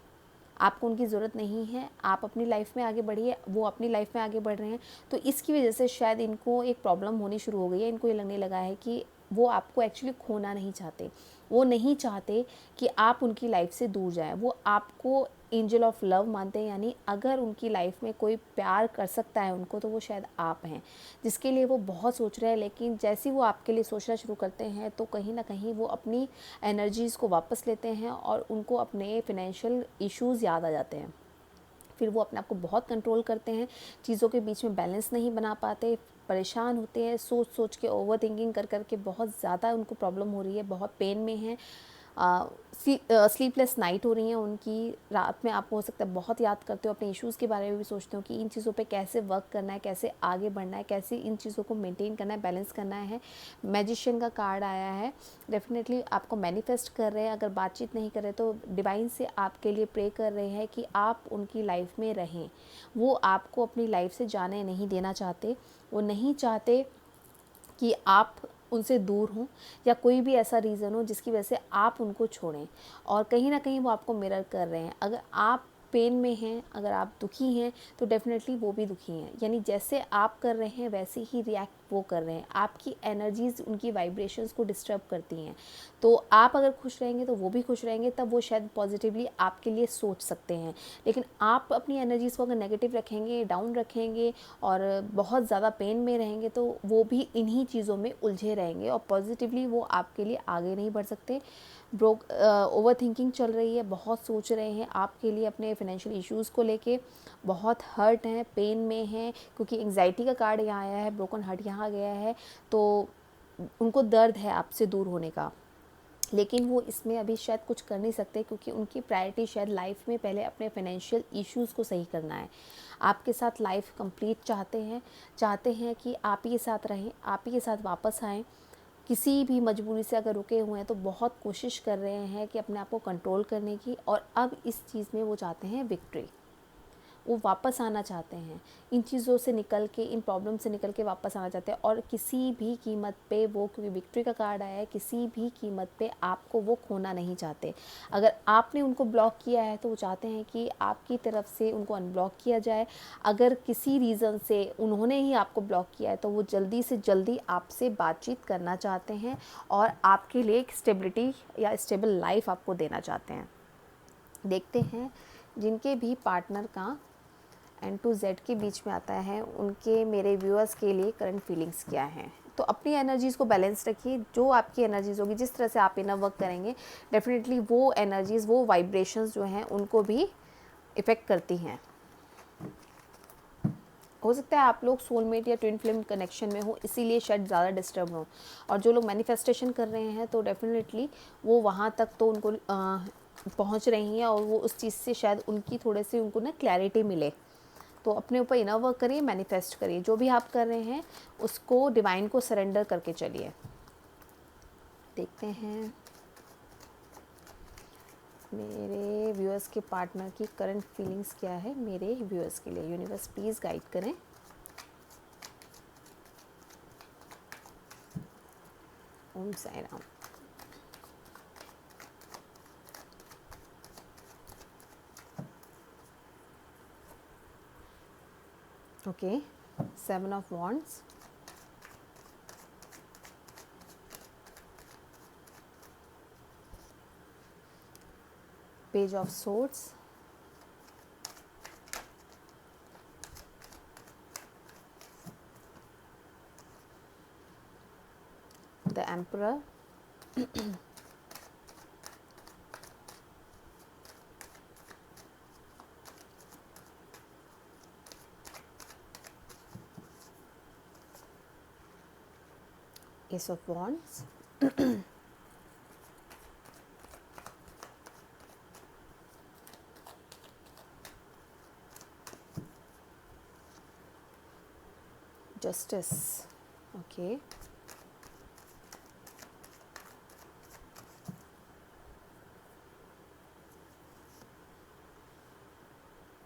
आपको उनकी ज़रूरत नहीं है, आप अपनी लाइफ में आगे बढ़िए, वो अपनी लाइफ में आगे बढ़ रहे हैं। तो इसकी वजह से शायद इनको एक प्रॉब्लम होनी शुरू हो गई है। इनको ये लगने लगा है कि वो आपको एक्चुअली खोना नहीं चाहते, वो नहीं चाहते कि आप उनकी लाइफ से दूर जाएं, वो आपको एंजल ऑफ लव मानते हैं। यानी अगर उनकी लाइफ में कोई प्यार कर सकता है उनको, तो वो शायद आप हैं, जिसके लिए वो बहुत सोच रहे हैं। लेकिन जैसे ही वो आपके लिए सोचना शुरू करते हैं तो कहीं ना कहीं वो अपनी एनर्जीज़ को वापस लेते हैं और उनको अपने फिनेंशियल इश्यूज़ याद आ जाते हैं। फिर वो अपने आप को बहुत कंट्रोल करते हैं, चीज़ों के बीच में बैलेंस नहीं बना पाते, परेशान होते हैं, सोच सोच के ओवर थिंकिंग कर कर के बहुत ज़्यादा उनको प्रॉब्लम हो रही है, बहुत पेन में हैं। स्लीपलेस नाइट हो रही हैं उनकी, रात में आपको हो सकता है बहुत याद करते हो, अपने इश्यूज़ के बारे में भी सोचते हो कि इन चीज़ों पे कैसे वर्क करना है, कैसे आगे बढ़ना है, कैसे इन चीज़ों को मेंटेन करना है, बैलेंस करना है। मैजिशियन का कार्ड आया है, डेफिनेटली आपको मैनिफेस्ट कर रहे हैं। अगर बातचीत नहीं कर रहे तो डिवाइन से आपके लिए प्रे कर रहे हैं कि आप उनकी लाइफ में रहें। वो आपको अपनी लाइफ से जाने नहीं देना चाहते, वो नहीं चाहते कि आप उनसे दूर हों या कोई भी ऐसा रीज़न हो जिसकी वजह से आप उनको छोड़ें। और कहीं ना कहीं वो आपको मिरर कर रहे हैं। अगर आप पेन में हैं, अगर आप दुखी हैं, तो डेफिनेटली वो भी दुखी हैं। यानी जैसे आप कर रहे हैं वैसे ही रिएक्ट वो कर रहे हैं। आपकी एनर्जीज़ उनकी वाइब्रेशंस को डिस्टर्ब करती हैं। तो आप अगर खुश रहेंगे तो वो भी खुश रहेंगे, तब वो शायद पॉजिटिवली आपके लिए सोच सकते हैं। लेकिन आप अपनी एनर्जीज़ को अगर नेगेटिव रखेंगे, डाउन रखेंगे और बहुत ज़्यादा पेन में रहेंगे, तो वो भी इन्हीं चीज़ों में उलझे रहेंगे और पॉजिटिवली वो आपके लिए आगे नहीं बढ़ सकते। ओवर थिंकिंग चल रही है, बहुत सोच रहे हैं आपके लिए, अपने फाइनेंशियल इश्यूज़ को लेके बहुत हर्ट हैं, पेन में हैं, क्योंकि एंग्जाइटी का कार्ड यहाँ आया है, ब्रोकन हार्ट यहाँ गया है। तो उनको दर्द है आपसे दूर होने का, लेकिन वो इसमें अभी शायद कुछ कर नहीं सकते, क्योंकि उनकी प्रायोरिटी शायद लाइफ में पहले अपने फाइनेंशियल इश्यूज़ को सही करना है। आपके साथ लाइफ कंप्लीट चाहते हैं कि आप ही के साथ रहें, आप ही के साथ वापस आएँ। किसी भी मजबूरी से अगर रुके हुए हैं तो बहुत कोशिश कर रहे हैं कि अपने आप को कंट्रोल करने की, और अब इस चीज़ में वो चाहते हैं विक्ट्री। वो वापस आना चाहते हैं, इन चीज़ों से निकल के, इन प्रॉब्लम से निकल के वापस आना चाहते हैं। और किसी भी कीमत पे वो, क्योंकि विक्ट्री का कार्ड आया है, किसी भी कीमत पे आपको वो खोना नहीं चाहते। अगर आपने उनको ब्लॉक किया है तो वो चाहते हैं कि आपकी तरफ से उनको अनब्लॉक किया जाए। अगर किसी रीज़न से उन्होंने ही आपको ब्लॉक किया है तो वो जल्दी से जल्दी आपसे बातचीत करना चाहते हैं और आपके लिए एक स्टेबिलिटी या स्टेबल लाइफ आपको देना चाहते हैं। देखते हैं जिनके भी पार्टनर का एंड टू जेड के बीच में आता है, उनके मेरे व्यूअर्स के लिए करंट फीलिंग्स क्या हैं। तो अपनी एनर्जीज़ को बैलेंस रखिए। जो आपकी एनर्जीज़ होगी, जिस तरह से आप इनर वर्क करेंगे, डेफिनेटली वो एनर्जीज़, वो वाइब्रेशंस जो हैं उनको भी इफ़ेक्ट करती हैं। हो सकता है आप लोग सोलमेट या ट्विन फ्लेम कनेक्शन में हो, इसीलिए शायद ज़्यादा डिस्टर्ब हो। और जो लोग मैनिफेस्टेशन कर रहे हैं तो डेफिनेटली वो वहाँ तक तो उनको पहुँच रही हैं, और वो उस चीज़ से शायद उनकी थोड़े से उनको ना क्लैरिटी मिले। तो अपने ऊपर इनर वर्क करिए, मैनिफेस्ट करिए, जो भी आप कर रहे हैं उसको डिवाइन को सरेंडर करके चलिए। देखते हैं मेरे व्यूअर्स के पार्टनर की करंट फीलिंग्स क्या है मेरे व्यूअर्स के लिए। यूनिवर्स प्लीज़ गाइड करें। Om Sai Ram. Okay, 7 of wands, page of swords, the emperor, ace of wands, justice. Okay,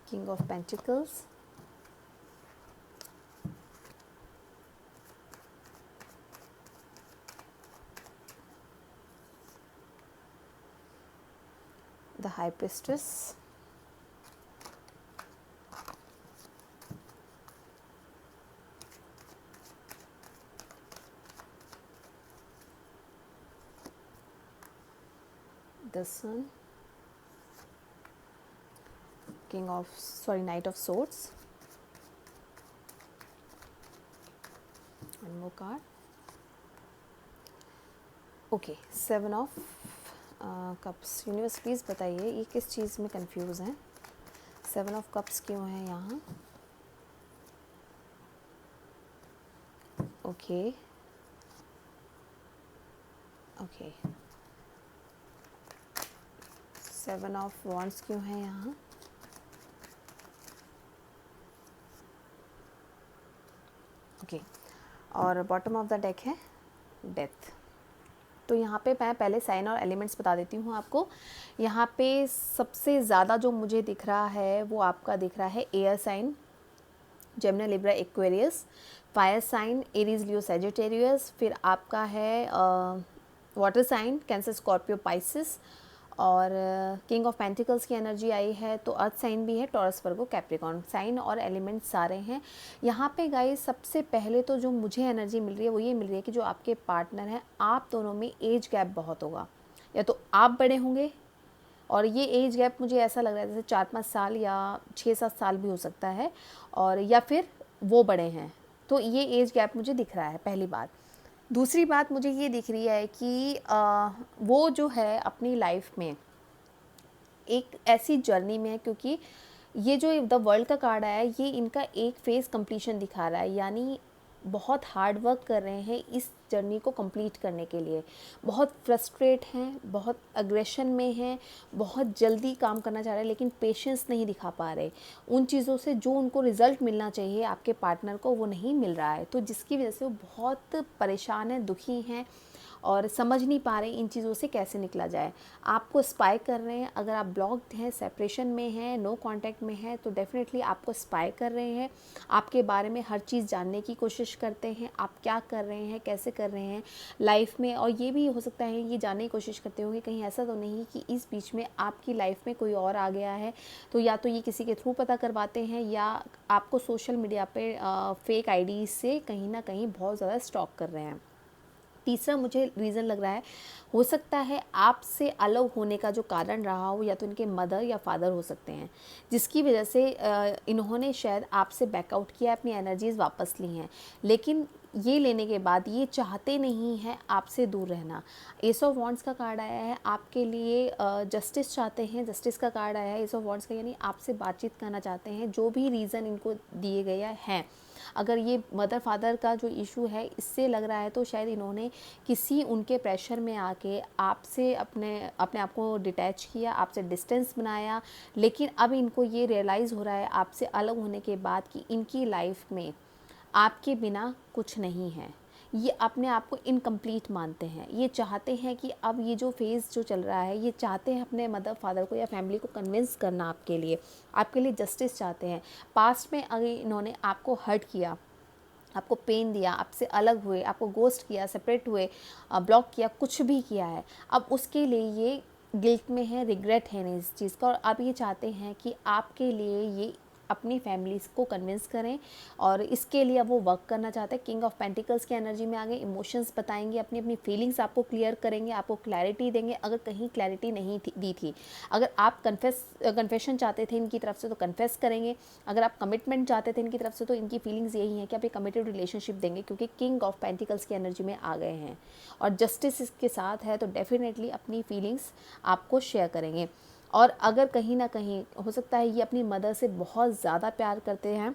king of pentacles, the high priestess, this one, Knight of Swords. One more card. Okay, 7 of cups. Universe please बताइए ये किस चीज़ में confuse हैं. 7 of cups क्यों है यहाँ. Okay okay. 7 of wands क्यों है यहाँ. ओके. और बॉटम ऑफ द डेक है डेथ. तो यहाँ पे मैं पहले साइन और एलिमेंट्स बता देती हूँ आपको. यहाँ पे सबसे ज़्यादा जो मुझे दिख रहा है वो आपका दिख रहा है air sign, Gemini, Libra, Aquarius. Fire sign, Aries, Leo, Sagittarius. फिर आपका है water sign, Cancer, Scorpio, Pisces. और किंग ऑफ पेंटिकल्स की एनर्जी आई है. तो अर्थ साइन भी है, टॉरस, वर्गो, कैप्रिकॉर्न. साइन और एलिमेंट सारे हैं यहाँ पे गाइस. सबसे पहले तो जो मुझे एनर्जी मिल रही है वो ये मिल रही है कि जो आपके पार्टनर हैं आप दोनों में एज गैप बहुत होगा. या तो आप बड़े होंगे, और ये एज गैप मुझे ऐसा लग रहा है जैसे 4-5 साल या 6-7 साल भी हो सकता है, और या फिर वो बड़े हैं. तो ये एज गैप मुझे दिख रहा है, पहली बात. दूसरी बात मुझे ये दिख रही है कि वो जो है अपनी लाइफ में एक ऐसी जर्नी में है, क्योंकि ये जो द वर्ल्ड का कार्ड आया है ये इनका एक फेज़ कंप्लीशन दिखा रहा है. यानी बहुत हार्ड वर्क कर रहे हैं इस जर्नी को कंप्लीट करने के लिए. बहुत फ्रस्ट्रेट हैं, बहुत अग्रेशन में हैं, बहुत जल्दी काम करना चाह रहे हैं, लेकिन पेशेंस नहीं दिखा पा रहे. उन चीज़ों से जो उनको रिज़ल्ट मिलना चाहिए आपके पार्टनर को वो नहीं मिल रहा है. तो जिसकी वजह से वो बहुत परेशान हैं, दुखी हैं, और समझ नहीं पा रहे इन चीज़ों से कैसे निकला जाए. आपको स्पाई कर रहे हैं. अगर आप ब्लॉक्ड हैं, सेपरेशन में हैं, नो कांटेक्ट में हैं, तो डेफिनेटली आपको स्पाई कर रहे हैं. आपके बारे में हर चीज़ जानने की कोशिश करते हैं, आप क्या कर रहे हैं, कैसे कर रहे हैं लाइफ में. और ये भी हो सकता है ये जानने की कोशिश करते होंगे कहीं ऐसा तो नहीं कि इस बीच में आपकी लाइफ में कोई और आ गया है. तो या तो ये किसी के थ्रू पता करवाते हैं, या आपको सोशल मीडिया पे फेक आईडी से कहीं ना कहीं बहुत ज़्यादा स्टॉक कर रहे हैं. तीसरा मुझे रीज़न लग रहा है, हो सकता है आपसे अलग होने का जो कारण रहा हो या तो इनके मदर या फादर हो सकते हैं, जिसकी वजह से इन्होंने शायद आपसे बैकआउट किया, अपनी एनर्जीज़ वापस ली हैं. लेकिन ये लेने के बाद ये चाहते नहीं हैं आपसे दूर रहना. एस ऑफ वॉन्ड्स का कार्ड आया है आपके लिए. जस्टिस चाहते हैं, जस्टिस का कार्ड आया है एस ऑफ वॉन्ड्स का, यानी आपसे बातचीत करना चाहते हैं. जो भी रीज़न इनको दिए गए हैं, अगर ये मदर फादर का जो इशू है इससे लग रहा है तो शायद इन्होंने किसी उनके प्रेशर में आके आपसे अपने आप को डिटैच किया, आपसे डिस्टेंस बनाया. लेकिन अब इनको ये रियलाइज़ हो रहा है आपसे अलग होने के बाद कि इनकी लाइफ में आपके बिना कुछ नहीं है. ये अपने आप को इनकम्प्लीट मानते हैं. ये चाहते हैं कि अब ये जो फेज़ जो चल रहा है, ये चाहते हैं अपने मदर फादर को या फैमिली को कन्विंस करना आपके लिए जस्टिस चाहते हैं. पास्ट में अगर इन्होंने आपको हर्ट किया, आपको पेन दिया, आपसे अलग हुए, आपको गोस्ट किया, सेपरेट हुए, ब्लॉक किया, कुछ भी किया है, अब उसके लिए ये गिल्ट में है, रिग्रेट है इस चीज़ का. और अब ये चाहते हैं कि आपके लिए ये अपनी फैमिलीज़ को कन्विंस करें, और इसके लिए अब वो वर्क करना चाहते हैं. किंग ऑफ पेंटिकल्स की एनर्जी में आगे इमोशंस बताएंगे, अपनी अपनी फीलिंग्स आपको क्लियर करेंगे, आपको क्लैरिटी देंगे अगर कहीं क्लैरिटी नहीं दी थी. अगर आप कन्फेशन चाहते थे इनकी तरफ से तो कन्फेस करेंगे. अगर आप कमिटमेंट चाहते थे इनकी तरफ से तो इनकी फीलिंग्स यही हैं कि आप एक कमिटेड रिलेशनशिप देंगे, क्योंकि किंग ऑफ पेंटिकल्स की एनर्जी में आ गए हैं और जस्टिस इसके साथ है. तो डेफिनेटली अपनी फीलिंग्स आपको शेयर करेंगे. और अगर कहीं ना कहीं हो सकता है ये अपनी मदर से बहुत ज़्यादा प्यार करते हैं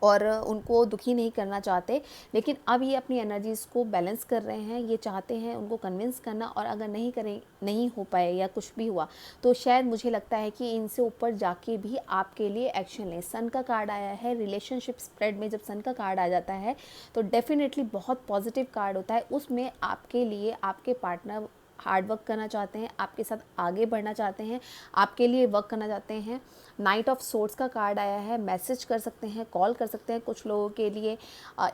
और उनको दुखी नहीं करना चाहते, लेकिन अब ये अपनी एनर्जीज़ को बैलेंस कर रहे हैं. ये चाहते हैं उनको कन्विंस करना, और अगर नहीं हो पाए या कुछ भी हुआ तो शायद मुझे लगता है कि इनसे ऊपर जाके भी आपके लिए एक्शन लें. सन का कार्ड आया है रिलेशनशिप स्प्रेड में. जब सन का कार्ड आ जाता है तो डेफिनेटली बहुत पॉजिटिव कार्ड होता है. उसमें आपके लिए आपके पार्टनर हार्ड वर्क करना चाहते हैं, आपके साथ आगे बढ़ना चाहते हैं, आपके लिए वर्क करना चाहते हैं. नाइट ऑफ सोर्ड्स का कार्ड आया है. मैसेज कर सकते हैं, कॉल कर सकते हैं कुछ लोगों के लिए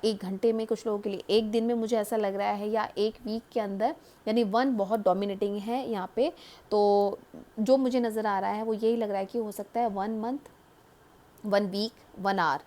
1 घंटे में, कुछ लोगों के लिए 1 दिन में मुझे ऐसा लग रहा है, या 1 वीक के अंदर. यानी 1 बहुत डोमिनेटिंग है यहाँ पे. तो जो मुझे नज़र आ रहा है वो यही लग रहा है कि हो सकता है 1 मंथ, 1 वीक, 1 आवर,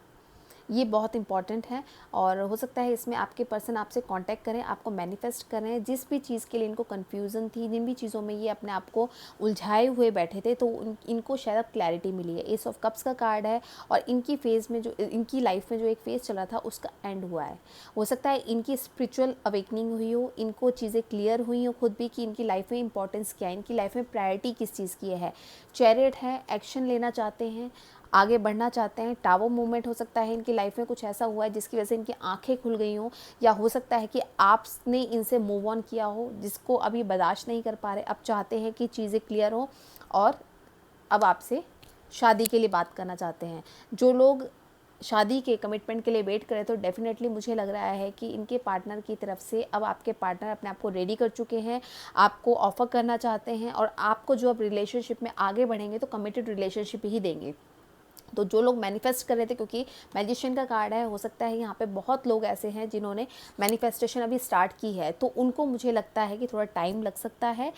ये बहुत इंपॉर्टेंट है। और हो सकता है इसमें आपके पर्सन आपसे कांटेक्ट करें, आपको मैनिफेस्ट करें, जिस भी चीज़ के लिए इनको कन्फ्यूज़न थी, जिन भी चीज़ों में ये अपने आप को उलझाए हुए बैठे थे, तो इनको शायद अब क्लैरिटी मिली है। एस ऑफ कप्स का कार्ड है और इनकी फेज़ में जो इनकी लाइफ में जो एक फेज़ चला था उसका एंड हुआ है। हो सकता है इनकी स्पिरिचुअल अवेकनिंग हुई हो, इनको चीज़ें क्लियर हुई हो खुद भी कि इनकी लाइफ में इंपॉर्टेंस क्या है, इनकी लाइफ में प्रायोरिटी किस चीज़ की है। चैरियट है, एक्शन लेना चाहते हैं, आगे बढ़ना चाहते हैं। टावर मूवमेंट हो सकता है इनकी लाइफ में कुछ ऐसा हुआ है जिसकी वजह से इनकी आंखें खुल गई हों, या हो सकता है कि आपने इनसे मूव ऑन किया हो, जिसको अभी बर्दाश्त नहीं कर पा रहे, अब चाहते हैं कि चीज़ें क्लियर हो और अब आपसे शादी के लिए बात करना चाहते हैं। जो लोग शादी के कमिटमेंट के लिए वेट करें, तो डेफिनेटली मुझे लग रहा है कि इनके पार्टनर की तरफ से अब आपके पार्टनर अपने आप को रेडी कर चुके हैं, आपको ऑफ़र करना चाहते हैं, और आपको जो अब रिलेशनशिप में आगे बढ़ेंगे तो कमिटेड रिलेशनशिप ही देंगे। तो जो लोग मैनिफेस्ट कर रहे थे, क्योंकि मैजिशियन का कार्ड है, हो सकता है यहाँ पे बहुत लोग ऐसे हैं जिन्होंने मैनिफेस्टेशन अभी स्टार्ट की है, तो उनको मुझे लगता है कि थोड़ा टाइम लग सकता है,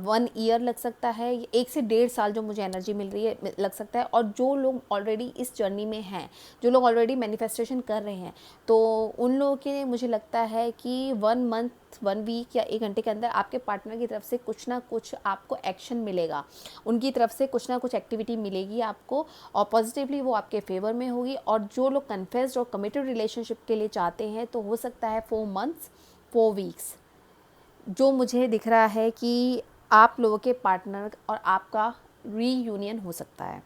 1 ईयर लग सकता है, 1 से 1.5 साल जो मुझे एनर्जी मिल रही है लग सकता है। और जो लोग ऑलरेडी इस जर्नी में हैं, जो लोग ऑलरेडी मैनिफेस्टेशन कर रहे हैं, तो उन लोगों के मुझे लगता है कि 1 मंथ, 1 वीक या 1 घंटे के अंदर आपके पार्टनर की तरफ से कुछ ना कुछ आपको एक्शन मिलेगा, उनकी तरफ से कुछ ना कुछ एक्टिविटी मिलेगी आपको, और पॉजिटिवली वो आपके फेवर में होगी। और जो लोग कन्फेस्ड और कमिटेड रिलेशनशिप के लिए चाहते हैं, तो हो सकता है 4 मंथ्स 4 वीक्स जो मुझे दिख रहा है कि आप लोगों के पार्टनर और आपका रीयूनियन हो सकता है,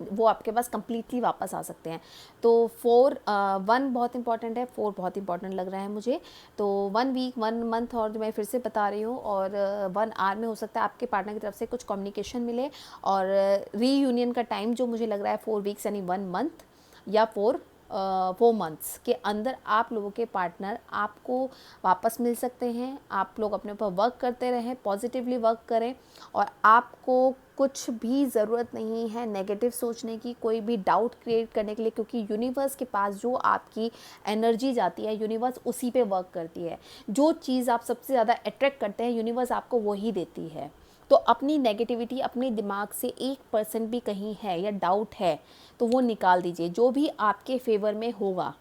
वो आपके पास कम्प्लीटली वापस आ सकते हैं। तो 1 बहुत इंपॉर्टेंट है, 4 बहुत इंपॉर्टेंट लग रहा है मुझे। तो 1 वीक, 1 मंथ, और मैं फिर से बता रही हूँ, और 1 आवर में हो सकता है आपके पार्टनर की तरफ से कुछ कम्युनिकेशन मिले। और रीयूनियन का टाइम जो मुझे लग रहा है 4 वीक्स यानी 1 मंथ या 4 मंथ्स के अंदर आप लोगों के पार्टनर आपको वापस मिल सकते हैं। आप लोग अपने ऊपर वर्क करते रहें, पॉजिटिवली वर्क करें, और आपको कुछ भी ज़रूरत नहीं है नेगेटिव सोचने की, कोई भी डाउट क्रिएट करने के लिए, क्योंकि यूनिवर्स के पास जो आपकी एनर्जी जाती है, यूनिवर्स उसी पे वर्क करती है। जो चीज़ आप सबसे ज़्यादा अट्रैक्ट करते हैं, यूनिवर्स आपको वही देती है। तो अपनी नेगेटिविटी अपने दिमाग से 1% भी कहीं है या डाउट है, तो वो निकाल दीजिए। जो भी आपके फेवर में होगा,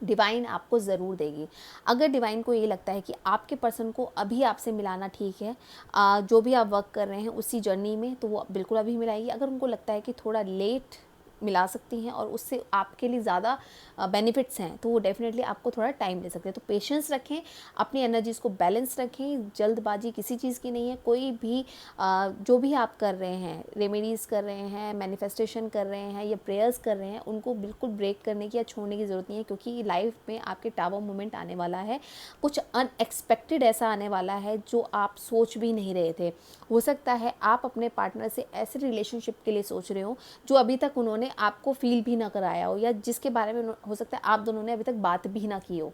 डिवाइन आपको ज़रूर देगी। अगर डिवाइन को ये लगता है कि आपके पर्सन को अभी आपसे मिलाना ठीक है, जो भी आप वर्क कर रहे हैं उसी जर्नी में, तो वो बिल्कुल अभी मिलाएगी। अगर उनको लगता है कि थोड़ा लेट मिला सकती हैं और उससे आपके लिए ज़्यादा बेनिफिट्स हैं, तो वो डेफिनेटली आपको थोड़ा टाइम ले सकते हैं। तो पेशेंस रखें, अपनी एनर्जीज़ को बैलेंस रखें, जल्दबाजी किसी चीज़ की नहीं है। कोई भी जो भी आप कर रहे हैं, रेमेडीज़ कर रहे हैं, मैनिफेस्टेशन कर रहे हैं या प्रेयर्स कर रहे हैं, उनको बिल्कुल ब्रेक करने की या छोड़ने की ज़रूरत नहीं है, क्योंकि लाइफ में आपके टावर मोमेंट आने वाला है, कुछ अनएक्सपेक्टेड ऐसा आने वाला है जो आप सोच भी नहीं रहे थे। हो सकता है आप अपने पार्टनर से ऐसे रिलेशनशिप के लिए सोच रहे हो जो अभी तक उन्होंने आपको फील भी ना कराया हो, या जिसके बारे में हो सकता है आप दोनों ने अभी तक बात भी ना की हो।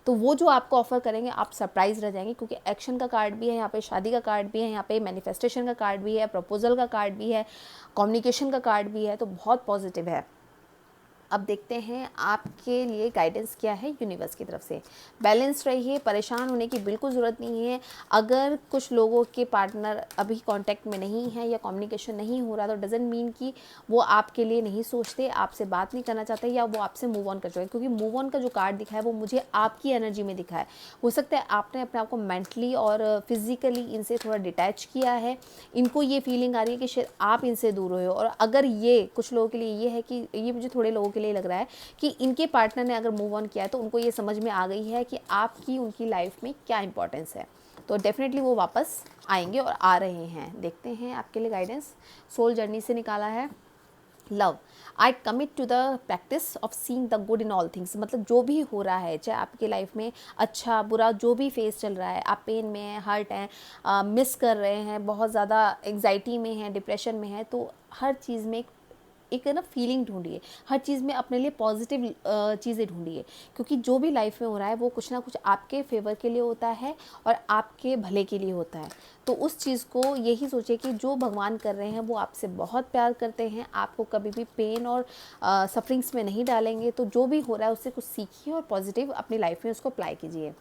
तो वो जो आपको ऑफ़र करेंगे, आप सरप्राइज़ रह जाएंगे, क्योंकि एक्शन का कार्ड भी है यहाँ पे, शादी का कार्ड भी है यहाँ पे, मैनिफेस्टेशन का कार्ड भी है, प्रपोजल का कार्ड भी है, कम्युनिकेशन का कार्ड भी है। तो बहुत पॉजिटिव है। अब देखते हैं आपके लिए गाइडेंस क्या है यूनिवर्स की तरफ से। बैलेंस रहिए, परेशान होने की बिल्कुल ज़रूरत नहीं है। अगर कुछ लोगों के पार्टनर अभी कांटेक्ट में नहीं है या कम्युनिकेशन नहीं हो रहा, तो डजंट मीन कि वो आपके लिए नहीं सोचते, आपसे बात नहीं करना चाहते, या वो आपसे मूव ऑन कर चुके हैं। क्योंकि मूव ऑन का जो कार्ड दिखा है वो मुझे आपकी एनर्जी में दिखा है। हो सकता है आपने अपने आप को मेंटली और फिजिकली इनसे थोड़ा डिटैच किया है, इनको ये फीलिंग आ रही है कि शायद आप इनसे दूर हुए हो। और अगर ये कुछ लोगों के लिए ये है कि ये मुझे थोड़े लोगों के लिए लग रहा है कि इनके पार्टनर ने अगर मूव ऑन किया है, तो उनको ये समझ में आ गई है कि आपकी उनकी लाइफ में क्या इंपॉर्टेंस है। तो डेफिनेटली वो वापस आएंगे और आ रहे हैं। देखते हैं आपके लिए गाइडेंस। सोल जर्नी से निकाला है love. I commit to the practice of seeing the good in all things. मतलब जो भी हो रहा है, चाहे आपकी लाइफ में अच्छा बुरा जो भी फेस चल रहा है, आप पेन में हैं, हर्ट हैं, मिस कर रहे हैं, बहुत ज़्यादा एग्जाइटी में हैं, डिप्रेशन में हैं, तो हर चीज़ में एक ना फीलिंग ढूंढिए, हर चीज़ में अपने लिए पॉजिटिव चीज़ें ढूंढिए, क्योंकि जो भी लाइफ में हो रहा है वो कुछ ना कुछ आपके फेवर के लिए होता है और आपके भले के लिए होता है। तो उस चीज़ को यही सोचिए कि जो भगवान कर रहे हैं वो आपसे बहुत प्यार करते हैं, आपको कभी भी पेन और सफरिंग्स में नहीं डालेंगे। तो जो भी हो रहा है उससे कुछ सीखिए और पॉजिटिव अपनी लाइफ में उसको अप्लाई कीजिए।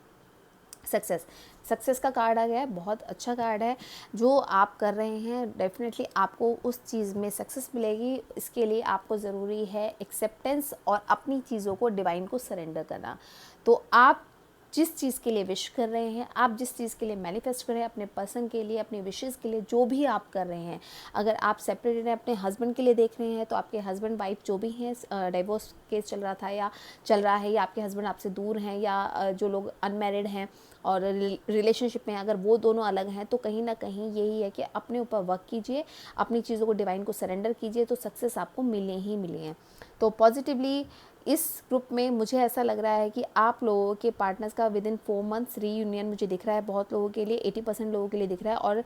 सक्सेस, सक्सेस का कार्ड आ गया है, बहुत अच्छा कार्ड है। जो आप कर रहे हैं डेफिनेटली आपको उस चीज़ में सक्सेस मिलेगी। इसके लिए आपको ज़रूरी है एक्सेप्टेंस और अपनी चीज़ों को डिवाइन को सरेंडर करना। तो आप जिस चीज़ के लिए विश कर रहे हैं, आप जिस चीज़ के लिए मैनिफेस्ट कर रहे हैं, अपने पर्सन के लिए, अपने विशेज़ के लिए, जो भी आप कर रहे हैं, अगर आप सेपरेटेड हैं, अपने हस्बैंड के लिए देख रहे हैं, तो आपके हस्बैंड वाइफ जो भी हैं, डिवोर्स केस चल रहा था या चल रहा है, या आपके हस्बैंड आपसे दूर हैं, या जो लोग अनमैरिड हैं और रिलेशनशिप में अगर वो दोनों अलग हैं, तो कहीं ना कहीं यही है कि अपने ऊपर वर्क कीजिए, अपनी चीज़ों को डिवाइन को सरेंडर कीजिए, तो सक्सेस आपको मिलने ही मिली है। तो पॉजिटिवली इस ग्रुप में मुझे ऐसा लग रहा है कि आप लोगों के पार्टनर्स का विद इन 4 मंथ्स रीयूनियन मुझे दिख रहा है। बहुत लोगों के लिए 80% लोगों के लिए दिख रहा है, और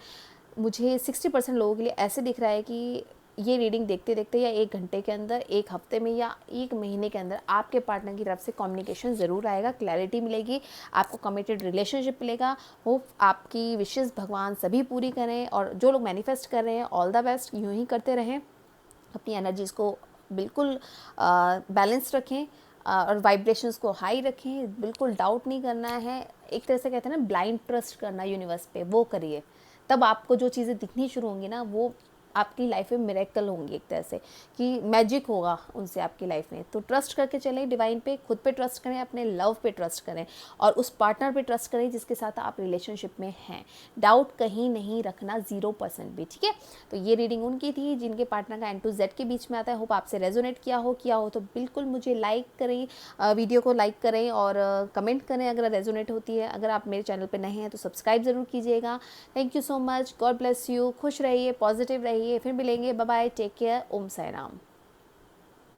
मुझे 60% लोगों के लिए ऐसे दिख रहा है कि ये रीडिंग देखते देखते या 1 घंटे के अंदर, 1 हफ्ते में या 1 महीने के अंदर आपके पार्टनर की तरफ से कम्युनिकेशन ज़रूर आएगा, क्लैरिटी मिलेगी, आपको कमिटेड रिलेशनशिप मिलेगा। होप आपकी विशेज़ भगवान सभी पूरी करें, और जो लोग मैनिफेस्ट कर रहे हैं ऑल द बेस्ट, यूँ ही करते रहें, अपनी एनर्जीज़ को बिल्कुल बैलेंस रखें, और वाइब्रेशंस को हाई रखें, बिल्कुल डाउट नहीं करना है। एक तरह से कहते हैं ना, ब्लाइंड ट्रस्ट करना यूनिवर्स पे, वो करिए। तब आपको जो चीज़ें दिखनी शुरू होंगी ना, वो आपकी लाइफ में मिरेकल होंगी, एक तरह से कि मैजिक होगा उनसे आपकी लाइफ में। तो ट्रस्ट करके चलें डिवाइन पे, खुद पे ट्रस्ट करें, अपने लव पे ट्रस्ट करें, और उस पार्टनर पे ट्रस्ट करें जिसके साथ आप रिलेशनशिप में हैं। डाउट कहीं नहीं रखना, 0% भी, ठीक है। तो ये रीडिंग उनकी थी जिनके पार्टनर का N to Z के बीच में आता है। होप आपसे रेजोनेट किया हो तो बिल्कुल मुझे लाइक करें, वीडियो को लाइक करें, और कमेंट करें अगर रेजोनेट होती है। अगर आप मेरे चैनल पर नए हैं तो सब्सक्राइब ज़रूर कीजिएगा। Thank you so much, God bless you, खुश रहिए, पॉजिटिव रहिए, फिर मिलेंगे, बाय बाय, टेक केयर, ओम साई राम।